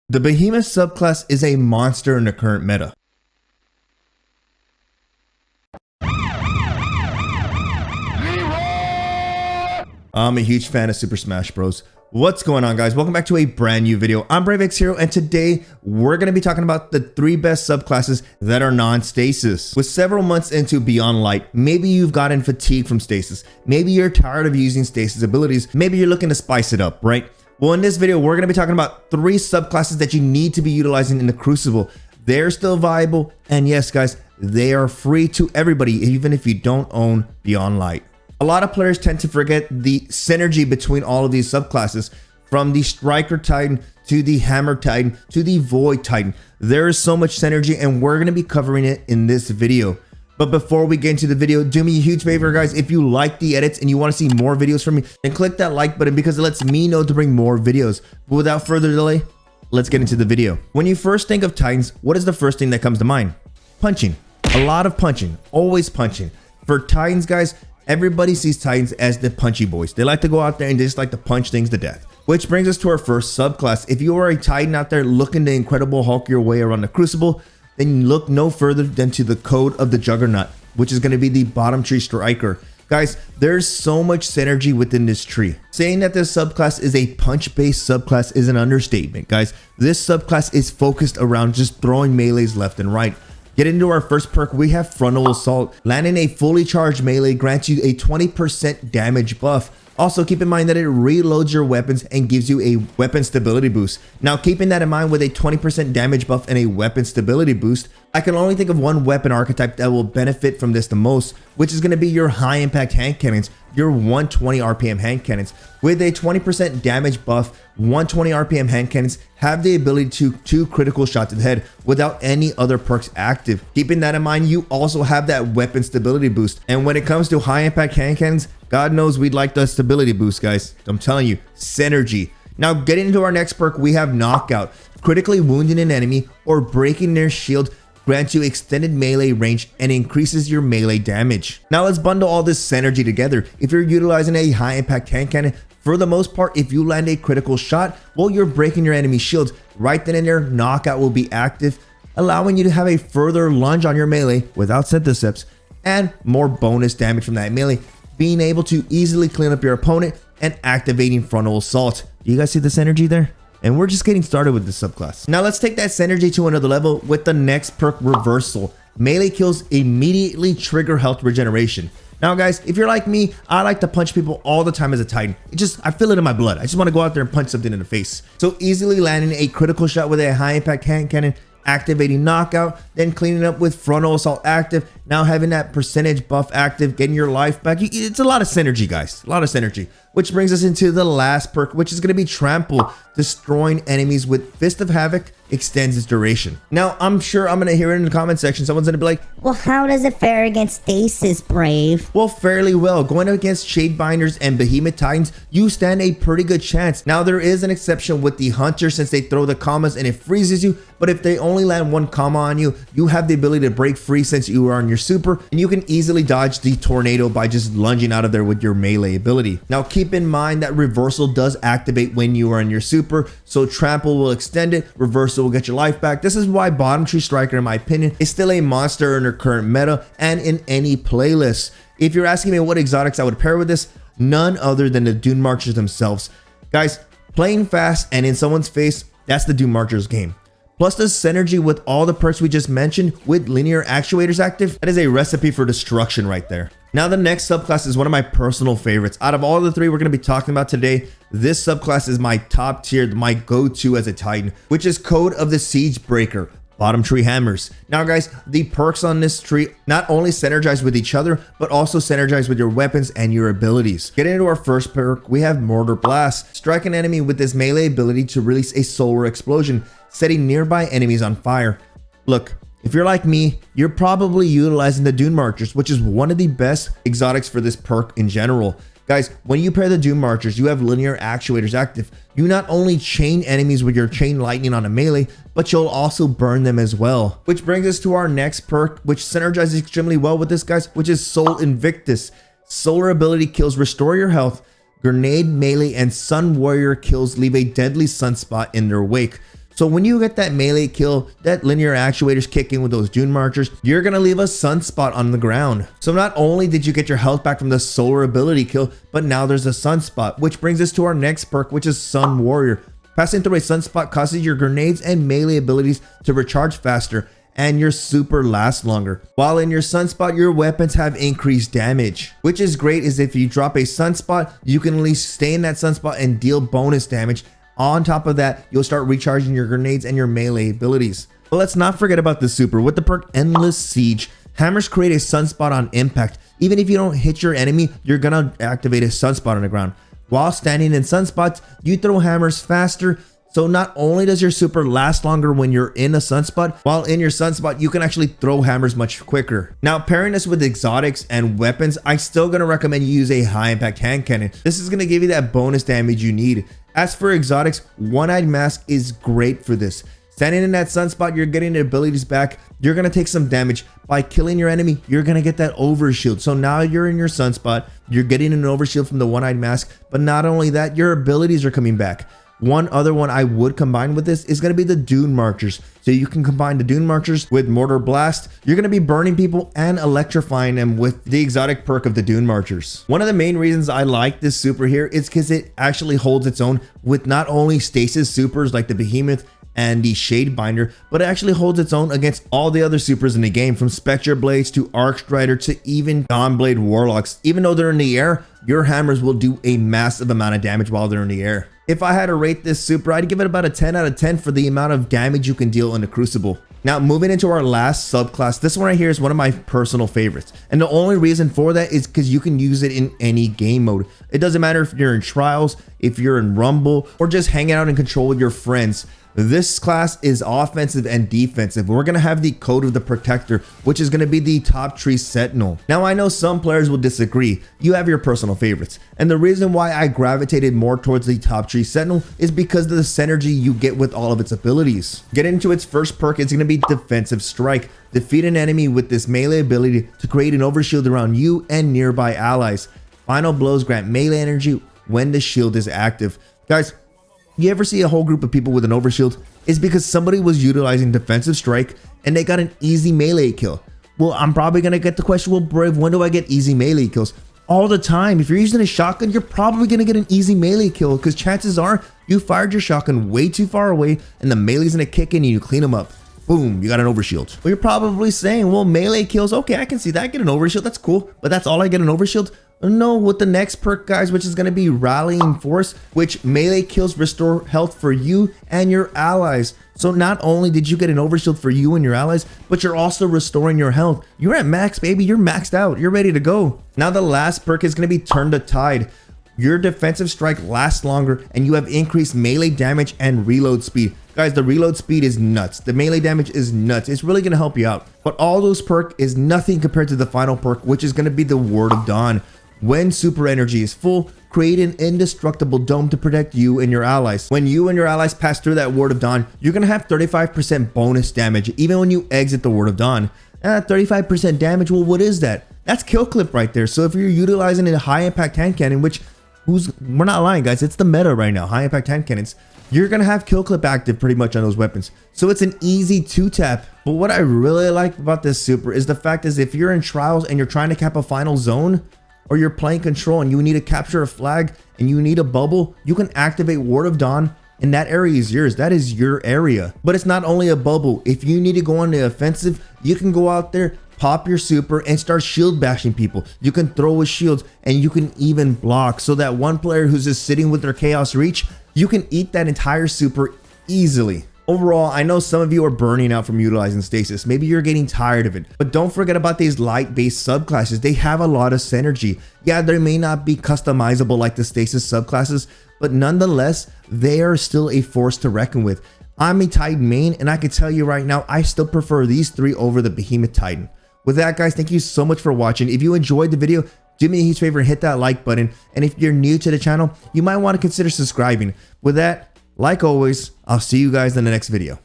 The Behemoth subclass is a monster in the current meta. I'm a huge fan of Super Smash Bros. What's going on, guys? Welcome back to a brand new video. I'm BraveX Hero, and today we're going to be talking about the 3 best subclasses that are non-stasis. With several months into Beyond Light, maybe you've gotten fatigued from stasis. Maybe you're tired of using stasis abilities. Maybe you're looking to spice it up, right? Well, in this video, we're going to be talking about 3 subclasses that you need to be utilizing in the Crucible. They're still viable, and yes, guys, they are free to everybody, even if you don't own Beyond Light. A lot of players tend to forget the synergy between all of these subclasses, from the Striker Titan to the Hammer Titan to the Void Titan. There is so much synergy, and we're going to be covering it in this video. But before we get into the video, do me a huge favor, guys. If you like the edits and you want to see more videos from me, then click that like button because it lets me know to bring more videos. But without further delay, let's get into the video. When you first think of Titans, what is the first thing that comes to mind? Punching. A lot of punching. Always punching. For Titans, guys, everybody sees Titans as the punchy boys. They like to go out there and they just like to punch things to death. Which brings us to our first subclass. If you are a Titan out there looking to Incredible Hulk your way around the Crucible, then look no further than to the Code of the Juggernaut, which is going to be the bottom tree Striker. Guys, there's so much synergy within this tree. Saying that this subclass is a punch-based subclass is an understatement, guys. This subclass is focused around just throwing melees left and right. Get into our first perk, we have Frontal Assault. Landing a fully charged melee grants you a 20% damage buff. Also, keep in mind that it reloads your weapons and gives you a weapon stability boost. Now, keeping that in mind, with a 20% damage buff and a weapon stability boost, I can only think of one weapon archetype that will benefit from this the most, which is going to be your high impact hand cannons, your 120 RPM hand cannons. With a 20% damage buff, 120 RPM hand cannons have the ability to 2 critical shots to the head without any other perks active. Keeping that in mind, you also have that weapon stability boost. And when it comes to high impact hand cannons, God knows we'd like the stability boost, guys. I'm telling you, synergy. Now, getting into our next perk, we have Knockout. Critically wounding an enemy or breaking their shield grants you extended melee range and increases your melee damage. Now let's bundle all this synergy together. If you're utilizing a high impact hand cannon, for the most part, if you land a critical shot while you're breaking your enemy's shields, right then and there, Knockout will be active, allowing you to have a further lunge on your melee without Syntheseps and more bonus damage from that melee, being able to easily clean up your opponent and activating Frontal Assault. Do you guys see the synergy there? And we're just getting started with this subclass. Now let's take that synergy to another level with the next perk, Reversal. Melee kills immediately trigger health regeneration. Now guys, if you're like me, I like to punch people all the time as a Titan. I feel it in my blood. I just want to go out there and punch something in the face. So easily landing a critical shot with a high impact hand cannon, activating Knockout, then cleaning up with Frontal Assault active, now having that percentage buff active, getting your life back. It's a lot of synergy, guys. A lot of synergy. Which brings us into the last perk, which is going to be Trample. Destroying enemies with Fist of Havoc extends its duration. Now, I'm sure I'm going to hear it in the comment section. Someone's going to be like, well, how does it fare against Stasis, Brave? Well, fairly well. Going up against Shadebinders and Behemoth Titans, you stand a pretty good chance. Now, there is an exception with the Hunter since they throw the commas and it freezes you. But if they only land 1 comma on you, you have the ability to break free since you are on your super. And you can easily dodge the Tornado by just lunging out of there with your melee ability. Now, keep in mind that Reversal does activate when you are in your super. So Trample will extend it. Reversal will get your life back. This is why Bottom Tree Striker, in my opinion, is still a monster in their current meta and in any playlist. If you're asking me what exotics I would pair with this, none other than the Dune Marchers themselves. Guys, playing fast and in someone's face, that's the Dune Marchers game. Plus the synergy with all the perks we just mentioned with linear actuators active, that is a recipe for destruction right there. Now the next subclass is one of my personal favorites. Out of all the 3 we're going to be talking about today, this subclass is my top tier, my go-to as a Titan, which is Code of the Siegebreaker. Bottom Tree Hammers. Now guys, the perks on this tree not only synergize with each other, but also synergize with your weapons and your abilities. Getting into our first perk, we have Mortar Blast. Strike an enemy with this melee ability to release a solar explosion, setting nearby enemies on fire. Look, if you're like me, you're probably utilizing the Dune Marchers, which is one of the best exotics for this perk in general. Guys, when you pair the Dune Marchers, you have linear actuators active. You not only chain enemies with your chain lightning on a melee, but you'll also burn them as well. Which brings us to our next perk, which synergizes extremely well with this, guys, which is Soul Invictus. Solar ability kills restore your health. Grenade, melee, and Sun Warrior kills leave a deadly sunspot in their wake. So when you get that melee kill, that linear actuators kick in with those Dune Marchers, you're gonna leave a sunspot on the ground. So not only did you get your health back from the solar ability kill, but now there's a sunspot, which brings us to our next perk, which is Sun Warrior. Passing through a sunspot causes your grenades and melee abilities to recharge faster, and your super lasts longer. While in your sunspot, your weapons have increased damage, which is great. Is if you drop a sunspot, you can at least stay in that sunspot and deal bonus damage. On top of that, you'll start recharging your grenades and your melee abilities. But let's not forget about the super. With the perk Endless Siege, hammers create a sunspot on impact. Even if you don't hit your enemy, you're gonna activate a sunspot on the ground. While standing in sunspots, you throw hammers faster. So not only does your super last longer when you're in a sunspot, while in your sunspot, you can actually throw hammers much quicker. Now, pairing this with exotics and weapons, I'm still gonna recommend you use a high impact hand cannon. This is gonna give you that bonus damage you need. As for exotics, One-Eyed Mask is great for this. Standing in that sunspot, you're getting the abilities back. You're gonna take some damage. By killing your enemy, you're gonna get that overshield. So now you're in your sunspot, you're getting an overshield from the One-Eyed Mask, but not only that, your abilities are coming back. One other one I would combine with this is going to be the Dune Marchers. So you can combine the Dune Marchers with Mortar Blast. You're going to be burning people and electrifying them with the exotic perk of the Dune Marchers. One of the main reasons I like this super here is because it actually holds its own with not only stasis supers like the Behemoth and the Shadebinder, but it actually holds its own against all the other supers in the game, from Spectre Blades to Arcstrider to even Dawnblade Warlocks. Even though they're in the air, your hammers will do a massive amount of damage while they're in the air. If I had to rate this super, I'd give it about a 10 out of 10 for the amount of damage you can deal in the Crucible. Now, moving into our last subclass, this one right here is one of my personal favorites. And the only reason for that is because you can use it in any game mode. It doesn't matter if you're in Trials, if you're in Rumble, or just hanging out in Control with your friends. This class is offensive and defensive. We're going to have the Code of the Protector, which is going to be the Top Tree Sentinel. Now, I know some players will disagree. You have your personal favorites. And the reason why I gravitated more towards the Top Tree Sentinel is because of the synergy you get with all of its abilities. Getting into its first perk, it's going to be Defensive Strike. Defeat an enemy with this melee ability to create an overshield around you and nearby allies. Final blows grant melee energy when the shield is active. Guys, you ever see a whole group of people with an overshield? It's because somebody was utilizing Defensive Strike and they got an easy melee kill. Well, I'm probably going to get the question, well, Brave, when do I get easy melee kills? All the time. If you're using a shotgun, you're probably going to get an easy melee kill because chances are you fired your shotgun way too far away and the melee's going to kick in and you clean them up. Boom, you got an overshield. Well, you're probably saying, well, melee kills, okay, I can see that. I get an overshield, that's cool. But that's all I get, an overshield? No, with the next perk, guys, which is going to be Rallying Force, which melee kills restore health for you and your allies. So not only did you get an overshield for you and your allies, but you're also restoring your health. You're at max, baby. You're maxed out. You're ready to go. Now the last perk is going to be Turn the Tide. Your Defensive Strike lasts longer and you have increased melee damage and reload speed. Guys, the reload speed is nuts. The melee damage is nuts. It's really going to help you out. But all those perk is nothing compared to the final perk, which is going to be the Word of Dawn. When super energy is full, create an indestructible dome to protect you and your allies. When you and your allies pass through that Word of Dawn, you're going to have 35% bonus damage even when you exit the Word of Dawn. 35% damage, well, what is that? That's kill clip right there. So if you're utilizing a high impact hand cannon, which we're not lying, guys, it's the meta right now, high impact hand cannons, you're going to have kill clip active pretty much on those weapons. So it's an easy 2-tap. But what I really like about this super is the fact is if you're in Trials and you're trying to cap a final zone, or you're playing Control and you need to capture a flag and you need a bubble, you can activate Word of Dawn and that area is yours. That is your area. But it's not only a bubble. If you need to go on the offensive, you can go out there, pop your super and start shield bashing people. You can throw with shields and you can even block, so that one player who's just sitting with their Chaos Reach, you can eat that entire super easily. Overall, I know some of you are burning out from utilizing stasis. Maybe you're getting tired of it, but don't forget about these light-based subclasses. They have a lot of synergy. Yeah, they may not be customizable like the stasis subclasses, but nonetheless, they are still a force to reckon with. I'm a Titan main, and I can tell you right now, I still prefer these three over the Behemoth Titan. With that, guys, thank you so much for watching. If you enjoyed the video, do me a huge favor and hit that like button. And if you're new to the channel, you might want to consider subscribing. With that, like always, I'll see you guys in the next video.